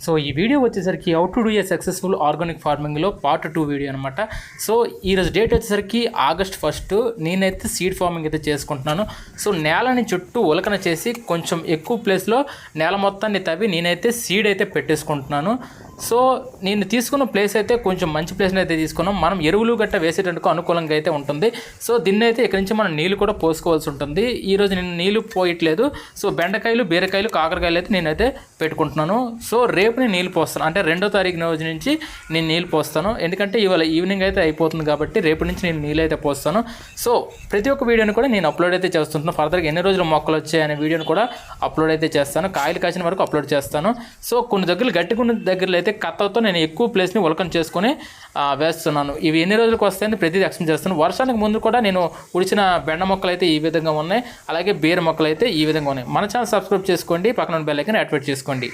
So ఈ video వచ్చేసరికి how to do a successful organic ఫార్మింగ్లో పార్ట్ 2 వీడియో అనమాట. సో ఈరోజు డేట్ వచ్చేసరికి August 1. నేనైతే సీడ్ ఫార్మింగ్ అయితే చేసుకుంటున్నాను. సో నేలని చుట్టూ ఉలకన చేసి కొంచెం ఎక్కువ ప్లేస్లో నేల మొత్తాన్ని తవ్వి నేనైతే సీడ్ అయితే పెట్టేసుకుంటున్నాను. సో నేను తీసుకున్న ప్లేస్ అయితే కొంచెం మంచి ప్లేస్ని అయితే తీసుకున్నాం. మనం ఎరువులు గట్ట వేసేటందుకు అనుకూలంగా అయితే ఉంటుంది. సో దీన్ని అయితే ఇక్కడి నుంచి మనం నీళ్ళు కూడా పోసుకోవాల్సి ఉంటుంది. ఈరోజు నేను నీళ్ళు పోయట్లేదు. సో బెండకాయలు, బీరకాయలు, కాకరకాయలు అయితే నేనైతే పెట్టుకుంటున్నాను. సో రేపు నేను నీళ్ళు పోస్తాను, అంటే 2వ తారీఖు రోజు నుంచి నేను నీళ్ళు పోస్తాను. ఎందుకంటే ఇవాళ ఈవినింగ్ అయితే అయిపోతుంది కాబట్టి రేపు నుంచి నేను నీళ్ళు అయితే పోస్తాను. సో ప్రతి ఒక్క వీడియోని కూడా నేను అప్లోడ్ అయితే చేస్తుంటాను. ఫర్దర్గా ఎన్ని రోజులు మొక్కలు వచ్చాయనే వీడియోని కూడా అప్లోడ్ అయితే చేస్తాను. కాయలు కాసిన వరకు అప్లోడ్ చేస్తాను. సో కొన్ని దగ్గరలు గట్టి, కొన్ని దగ్గరలో అయితే కత్తతో నేను ఎక్కువ ప్లేస్ని ఉలకం చేసుకొని వేస్తున్నాను. ఇవి ఎన్ని రోజులకు వస్తాయని ప్రతిదీ ఎక్స్ప్లెయిన్ చేస్తాను. వర్షానికి ముందు కూడా నేను ఉడిచిన బెండ మొక్కలు అయితే ఈ విధంగా ఉన్నాయి, అలాగే బీర మొక్కలు అయితే ఈ విధంగా ఉన్నాయి. మన ఛానల్ సబ్స్క్రైబ్ చేసుకోండి, పక్కన బెల్ ఐకాన్ యాక్టివేట్ చేసుకోండి.